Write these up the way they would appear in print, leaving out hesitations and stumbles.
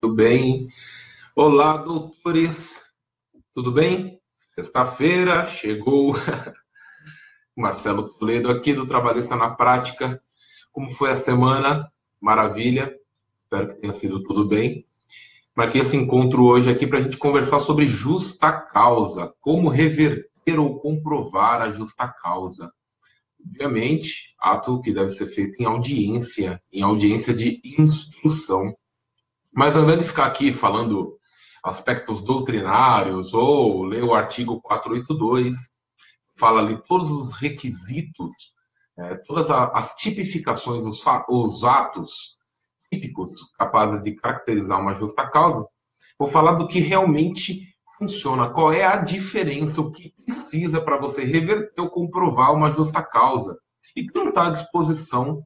Tudo bem? Olá, doutores. Tudo bem? Sexta-feira chegou. Marcelo Toledo aqui do Trabalhista na Prática. Como foi a semana? Maravilha. Espero que tenha sido tudo bem. Marquei esse encontro hoje aqui para a gente conversar sobre justa causa. Como reverter ou comprovar a justa causa. Obviamente, ato que deve ser feito em audiência de instrução. Mas ao invés de ficar aqui falando aspectos doutrinários ou ler o artigo 482, fala ali todos os requisitos, todas as tipificações, os atos típicos capazes de caracterizar uma justa causa, vou falar do que realmente funciona, qual é a diferença, o que precisa para você reverter ou comprovar uma justa causa. E que não está à disposição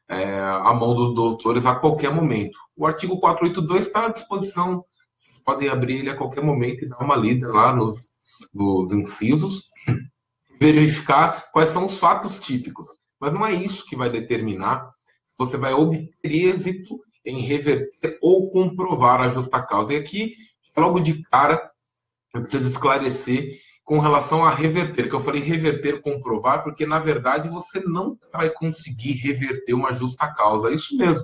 à mão dos doutores a qualquer momento. O artigo 482 está à disposição, vocês podem abrir ele a qualquer momento e dar uma lida lá nos incisos, verificar quais são os fatos típicos. Mas não é isso que vai determinar se você vai obter êxito em reverter ou comprovar a justa causa. E aqui, logo de cara, eu preciso esclarecer com relação a reverter, que eu falei reverter, comprovar, porque na verdade você não vai conseguir reverter uma justa causa. É isso mesmo.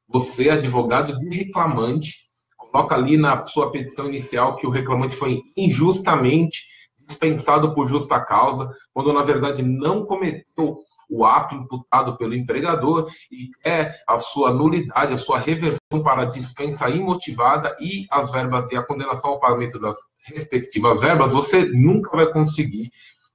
Você, advogado de reclamante, coloca ali na sua petição inicial que o reclamante foi injustamente dispensado por justa causa, quando na verdade não cometeu o ato imputado pelo empregador e a sua nulidade, a sua reversão para a dispensa imotivada e as verbas e a condenação ao pagamento das respectivas verbas, você nunca vai conseguir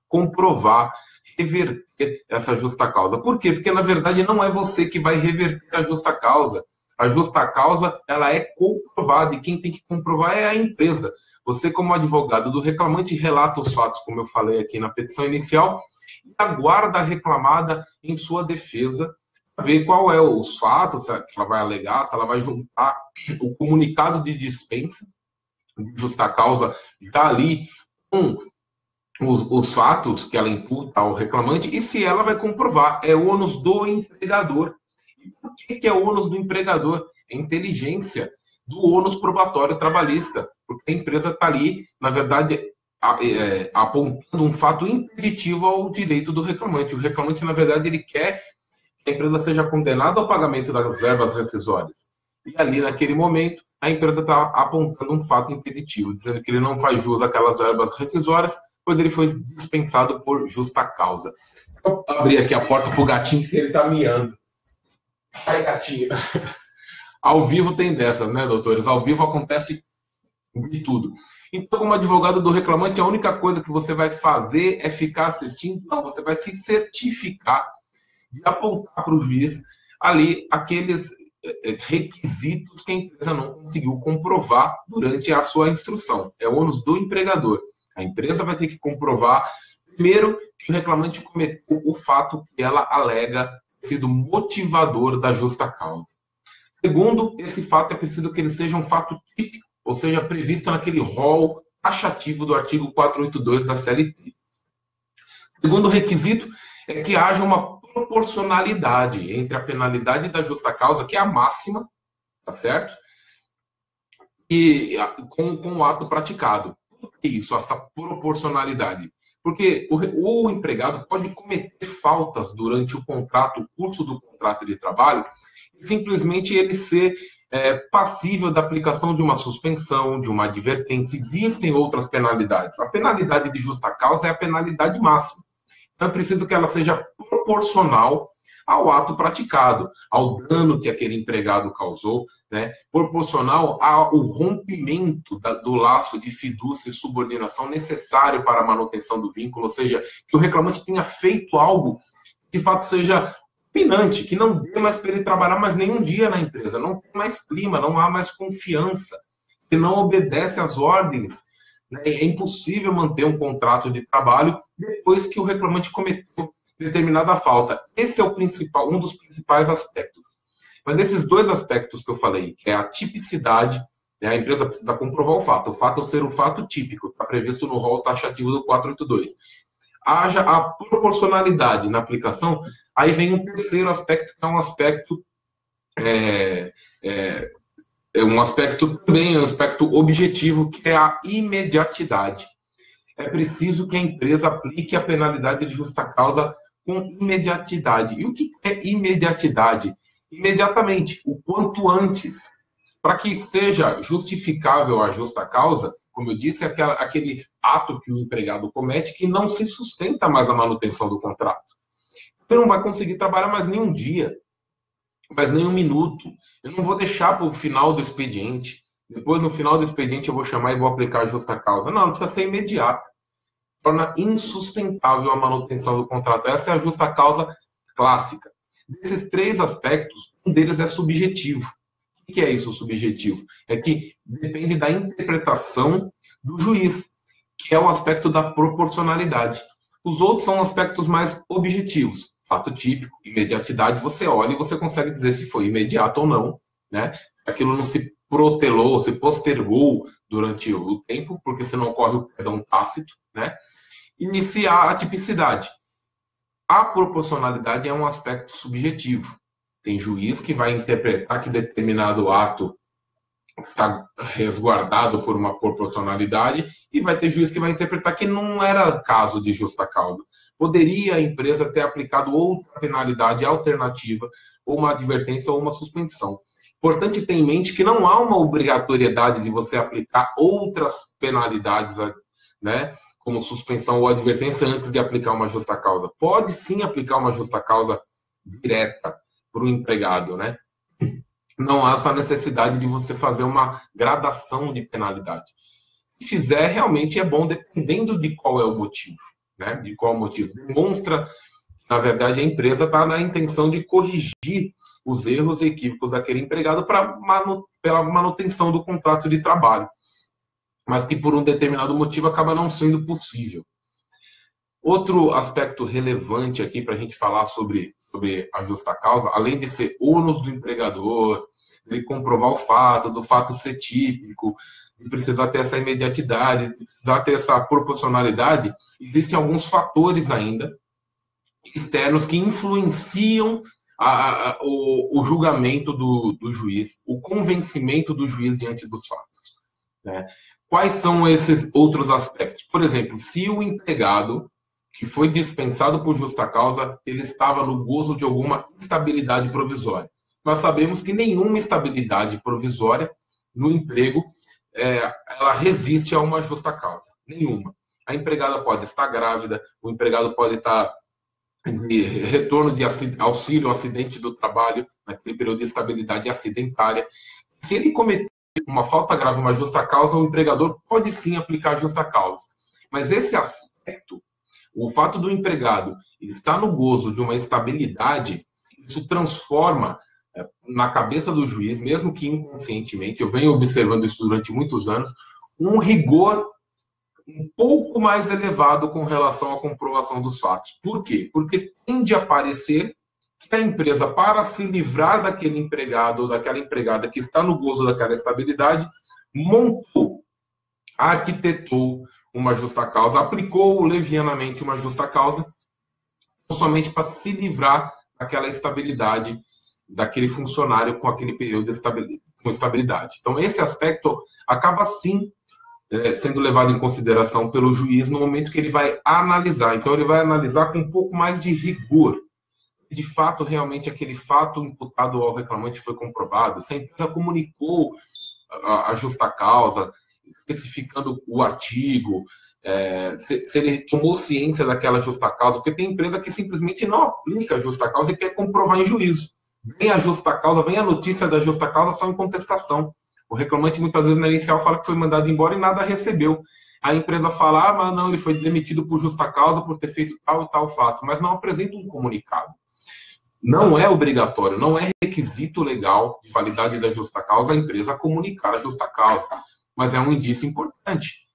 comprovar, reverter essa justa causa. Por quê? Porque na verdade não é você que vai reverter a justa causa. A justa causa, ela é comprovada e quem tem que comprovar é a empresa. Você, como advogado do reclamante, relata os fatos, como eu falei aqui na petição inicial, e aguarda a reclamada em sua defesa, para ver qual é os fatos, se ela vai alegar, se ela vai juntar o comunicado de dispensa, de justa causa, está ali com os fatos que ela imputa ao reclamante, e se ela vai comprovar. É o ônus do empregador. E por que é o ônus do empregador? É a inteligência do ônus probatório trabalhista, porque a empresa está ali, na verdade, apontando um fato impeditivo ao direito do reclamante. O reclamante, na verdade, ele quer que a empresa seja condenada ao pagamento das verbas rescisórias. E ali, naquele momento, a empresa está apontando um fato impeditivo, dizendo que ele não faz jus àquelas verbas rescisórias, pois ele foi dispensado por justa causa. Vou abrir aqui a porta para o gatinho, que ele está miando. Ai, gatinho. Ao vivo tem dessas, né, doutores? Ao vivo acontece de tudo. Então, como advogado do reclamante, a única coisa que você vai fazer é ficar assistindo? Não, você vai se certificar de apontar para o juiz ali aqueles requisitos que a empresa não conseguiu comprovar durante a sua instrução. É o ônus do empregador. A empresa vai ter que comprovar, primeiro, que o reclamante cometeu o fato que ela alega ter sido motivador da justa causa. Segundo, esse fato é preciso que ele seja um fato típico, ou seja, previsto naquele rol taxativo do artigo 482 da CLT. Segundo requisito é que haja uma proporcionalidade entre a penalidade da justa causa, que é a máxima, tá certo? E com o ato praticado. Por que isso, essa proporcionalidade? Porque o empregado pode cometer faltas durante o contrato, o curso do contrato de trabalho, e simplesmente ele ser passível da aplicação de uma suspensão, de uma advertência. Existem outras penalidades. A penalidade de justa causa é a penalidade máxima. Então é preciso que ela seja proporcional ao ato praticado, ao dano que aquele empregado causou, né? Proporcional ao rompimento do laço de fidúcia e subordinação necessário para a manutenção do vínculo, ou seja, que o reclamante tenha feito algo que de fato seja pinante, que não dê mais para ele trabalhar mais nenhum dia na empresa, não tem mais clima, não há mais confiança, que não obedece às ordens. Né? É impossível manter um contrato de trabalho depois que o reclamante cometeu determinada falta. Esse é o principal, um dos principais aspectos. Mas esses dois aspectos que eu falei, que é a tipicidade, né, a empresa precisa comprovar o fato ser o fato típico, está previsto no rol taxativo do 482. Haja a proporcionalidade na aplicação, aí vem um terceiro aspecto, que é um aspecto um aspecto também, um aspecto objetivo, que é a imediatidade. É preciso que a empresa aplique a penalidade de justa causa com imediatidade. E o que é imediatidade? Imediatamente, o quanto antes. Para que seja justificável a justa causa, como eu disse, aquele ato que o empregado comete que não se sustenta mais a manutenção do contrato. Ele não vai conseguir trabalhar mais nem um dia, mais nem um minuto. Eu não vou deixar para o final do expediente. Depois, no final do expediente, eu vou chamar e vou aplicar a justa causa. Não precisa ser imediato. Torna insustentável a manutenção do contrato. Essa é a justa causa clássica. Desses três aspectos, um deles é subjetivo. O que é isso, subjetivo? É que depende da interpretação do juiz, que é o aspecto da proporcionalidade. Os outros são aspectos mais objetivos. Fato típico, imediatidade, você olha e você consegue dizer se foi imediato ou não, né? Aquilo não se protelou, se postergou durante o tempo, porque você não corre o perdão tácito, né? Iniciar a tipicidade. A proporcionalidade é um aspecto subjetivo. Tem juiz que vai interpretar que determinado ato está resguardado por uma proporcionalidade e vai ter juiz que vai interpretar que não era caso de justa causa. Poderia a empresa ter aplicado outra penalidade alternativa, ou uma advertência ou uma suspensão. Importante ter em mente que não há uma obrigatoriedade de você aplicar outras penalidades, né, como suspensão ou advertência antes de aplicar uma justa causa. Pode sim aplicar uma justa causa direta para o empregado, né? Não há essa necessidade de você fazer uma gradação de penalidade. Se fizer, realmente é bom, dependendo de qual é o motivo, né? De qual motivo. Demonstra, na verdade, a empresa está na intenção de corrigir os erros e equívocos daquele empregado pela manutenção do contrato de trabalho, mas que por um determinado motivo acaba não sendo possível. Outro aspecto relevante aqui para a gente falar sobre a justa causa, além de ser ônus do empregador, de comprovar o fato, do fato ser típico, de precisar ter essa imediatidade, de precisar ter essa proporcionalidade, existem alguns fatores ainda externos que influenciam o julgamento do juiz, o convencimento do juiz diante dos fatos, né? Quais são esses outros aspectos? Por exemplo, se o empregado que foi dispensado por justa causa, ele estava no gozo de alguma estabilidade provisória. Nós sabemos que nenhuma estabilidade provisória no emprego, ela resiste a uma justa causa. Nenhuma. A empregada pode estar grávida, o empregado pode estar de retorno de auxílio acidente do trabalho, naquele período de estabilidade acidentária. Se ele cometer uma falta grave, uma justa causa, o empregador pode sim aplicar a justa causa. Mas esse aspecto, o fato do empregado estar no gozo de uma estabilidade, isso transforma na cabeça do juiz, mesmo que inconscientemente, eu venho observando isso durante muitos anos, um rigor um pouco mais elevado com relação à comprovação dos fatos. Por quê? Porque tende a parecer que a empresa, para se livrar daquele empregado ou daquela empregada que está no gozo daquela estabilidade, montou, arquitetou uma justa causa, aplicou levianamente uma justa causa, somente para se livrar daquela estabilidade daquele funcionário com aquele período com estabilidade. Então, esse aspecto acaba, sim, sendo levado em consideração pelo juiz no momento que ele vai analisar. Então, ele vai analisar com um pouco mais de rigor. De fato, realmente, aquele fato imputado ao reclamante foi comprovado. Se a empresa comunicou a justa causa, especificando o artigo, se ele tomou ciência daquela justa causa, porque tem empresa que simplesmente não aplica a justa causa e quer comprovar em juízo. Vem a justa causa, vem a notícia da justa causa só em contestação. O reclamante muitas vezes na inicial fala que foi mandado embora e nada recebeu. A empresa fala, mas não, ele foi demitido por justa causa por ter feito tal e tal fato, mas não apresenta um comunicado. Não é obrigatório, não é requisito legal de validade da justa causa a empresa comunicar a justa causa, mas é um indício importante,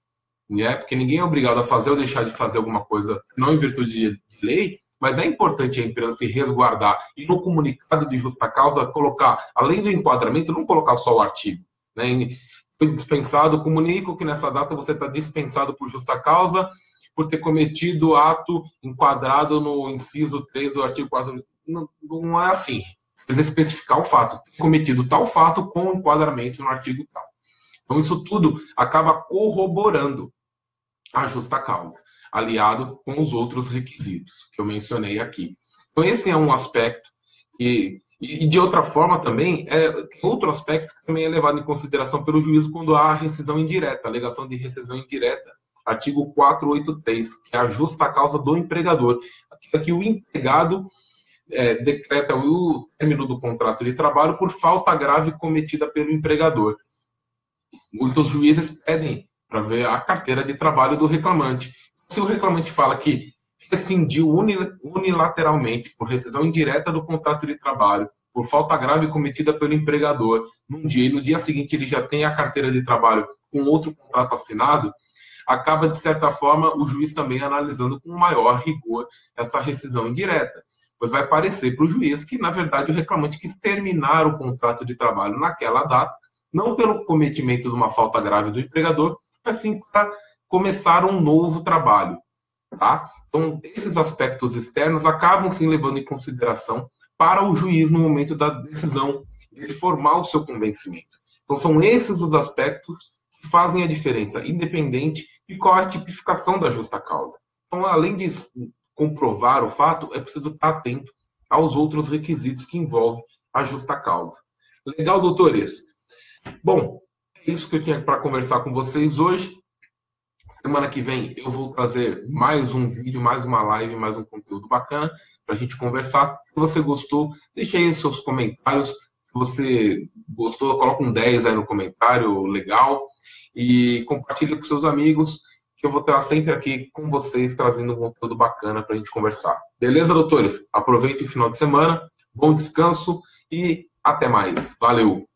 né? Porque ninguém é obrigado a fazer ou deixar de fazer alguma coisa, não em virtude de lei, mas é importante a empresa se resguardar e no comunicado de justa causa colocar, além do enquadramento, não colocar só o artigo, né? Foi dispensado, comunico que nessa data você está dispensado por justa causa por ter cometido ato enquadrado no inciso 3 do artigo 4. Não é assim. especificar o fato, ter cometido tal fato com enquadramento no artigo tal. Então, isso tudo acaba corroborando a justa causa, aliado com os outros requisitos que eu mencionei aqui. Então, esse é um aspecto que, e de outra forma também, outro aspecto que também é levado em consideração pelo juízo quando há rescisão indireta, alegação de rescisão indireta, artigo 483, que é a justa causa do empregador. Aqui o empregado decreta o término do contrato de trabalho por falta grave cometida pelo empregador. Muitos juízes pedem para ver a carteira de trabalho do reclamante. Se o reclamante fala que rescindiu unilateralmente por rescisão indireta do contrato de trabalho, por falta grave cometida pelo empregador, num dia e no dia seguinte ele já tem a carteira de trabalho com outro contrato assinado, acaba, de certa forma, o juiz também analisando com maior rigor essa rescisão indireta. Pois vai parecer para o juiz que, na verdade, o reclamante quis terminar o contrato de trabalho naquela data, não pelo cometimento de uma falta grave do empregador, mas sim para começar um novo trabalho. Tá? Então, esses aspectos externos acabam sim levando em consideração para o juiz no momento da decisão de formar o seu convencimento. Então, são esses os aspectos que fazem a diferença, independente de qual é a tipificação da justa causa. Então, além de comprovar o fato, é preciso estar atento aos outros requisitos que envolvem a justa causa. Legal, doutores? Bom, é isso que eu tinha para conversar com vocês hoje. Semana que vem eu vou trazer mais um vídeo, mais uma live, mais um conteúdo bacana para a gente conversar. Se você gostou, deixe aí os seus comentários. Se você gostou, coloca um 10 aí no comentário, legal. E compartilhe com seus amigos, que eu vou estar sempre aqui com vocês, trazendo um conteúdo bacana para a gente conversar. Beleza, doutores? Aproveitem o final de semana, bom descanso e até mais. Valeu!